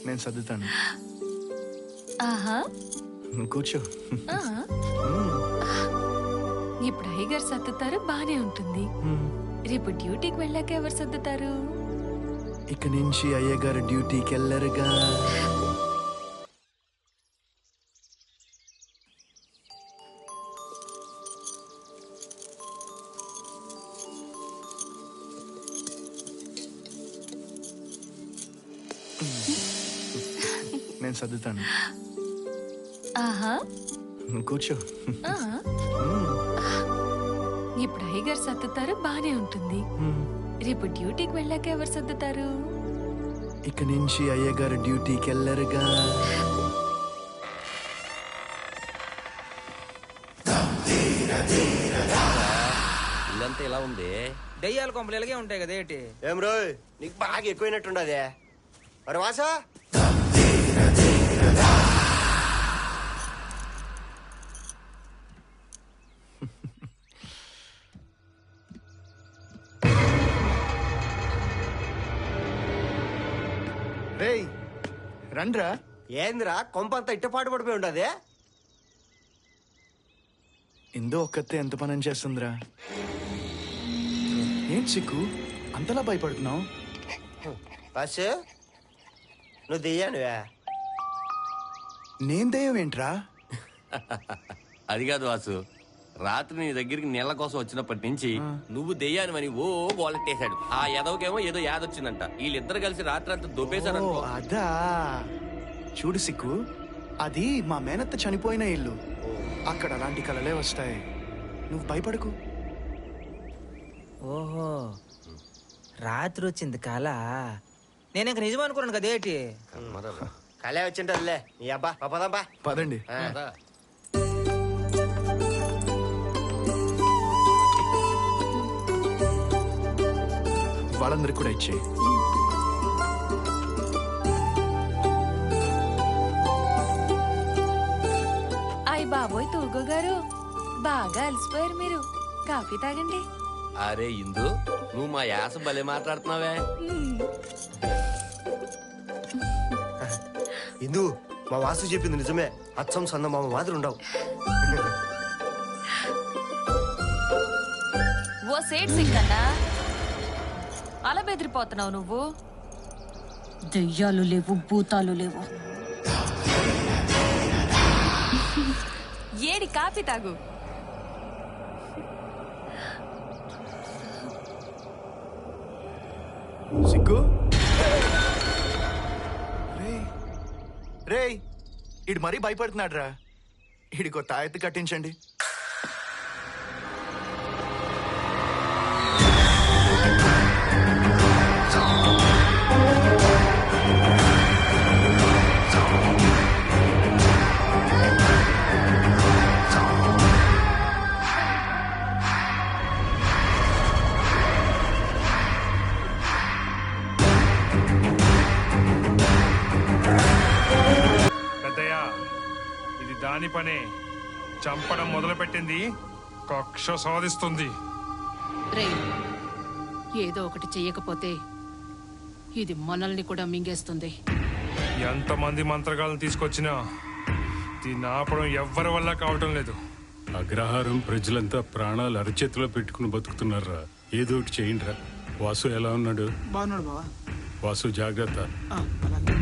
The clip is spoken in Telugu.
నేను సర్దుతాను. ఆహా, నువ్వు కూర్చో. ఇప్పుడు అయ్యగారు సర్దుతారు, బానే ఉంటుంది. రేపు డ్యూటీకి వెళ్ళాక ఎవరు సర్దుతారు? ఇక నుంచి అయ్యగారు డ్యూటీకి వెళ్ళరుగా. నేను సర్దుతాను. ఆహా, నువ్వు కూర్చో. ఇప్పుడు అయ్యగారు సర్దుతారు, బానే ఉంటుంది. రేపు డ్యూటీకి వెళ్ళాక ఎవరు సర్దుతారు? ఇక నుంచి అయ్యగారు డ్యూటీకి వెళ్ళరుగా. ఇల్లంతా ఇలా ఉంది. దయ్యాల కొంపలు ఇలాగే ఉంటాయి కదా ఏంటి? ఏం రోయ్, నీకు బాగా ఎక్కువైనట్టుండదే. మరి వాసా రేయ్ రండ్రా. ఏందిరా కొంపంతా ఇట్టపాటు పడిపోయి ఉండదే. ఎందో ఒక్కతే ఎంత పని చేస్తుందిరా. ఏం సిక్కు అంతలా భయపడుతున్నావు? బస్ నువ్వు దియ్యానువే. నేను దయ్యం ఏంట్రా? అది కాదు వాసు, రాత్రి నీ దగ్గరికి నీళ్ల కోసం వచ్చినప్పటి నుంచి నువ్వు దెయ్యానివని ఓ గోలెట్టేశాడు. ఆ ఎదవకేమో ఏదో యాదొచ్చిందంట. వీళ్ళిద్దరు కలిసి రాత్రి అంతా దొబ్బేశారు. ఓ, అదా. చూడు సిక్కు, అది మా మేనత్త చనిపోయిన ఇల్లు. అక్కడ అలాంటి కలలే వస్తాయి. నువ్వు భయపడకు. ఓహో, రాత్రి వచ్చింది కళ. నేను ఇంక నిజం అనుకున్నాను కదేటి. కలే వచ్చింటదిలే నీ అబ్బా. పదంపా. పదండి. వాళ్ళందరికి కూడా ఇచ్చే. అయ్ బాబోయ్ తూర్గో గారు, బాగా అలసిపోయారు మీరు. కాఫీ తాగండి. అరే ఇందు, నువ్వు మా యాస భలే మాట్లాడుతున్నావే. ఇందు, మా వాసు చెప్పింది నిజమే. అచ్చం సన్న మామ మాదిరి ఉండవు. ఓ సేట్ సిక్కన్నా, అలా బెదిరిపోతున్నావు నువ్వు? దెయ్యాలు లేవు, భూతాలు లేవు. ఏడి కాఫీ తాగు. సిక్కు, రేయ్ ఇడు మరీ భయపడుతున్నాడు రా. ఇడికో తాయెత్తు కట్టించండి. దాని పనే చంపడం మొదలుపెట్టింది, కక్ష సాధిస్తుంది. ఏదో ఒకటి చెయ్యకపోతే ఇది మనల్ని కూడా మింగేస్తుంది. ఎంతమంది మంత్రగాలను తీసుకొచ్చినా దీన్ని ఆపడం ఎవ్వరి వల్ల కావటం లేదు. అగ్రహారం ప్రజలంతా ప్రాణాలు అరచేతిలో పెట్టుకుని బతుకుతున్నారా. ఏదో ఒకటి చేయండిరా. వాసు ఎలా ఉన్నాడు? బాగున్నాడు బావా. వాసు జాగ్రత్త. అలాగే.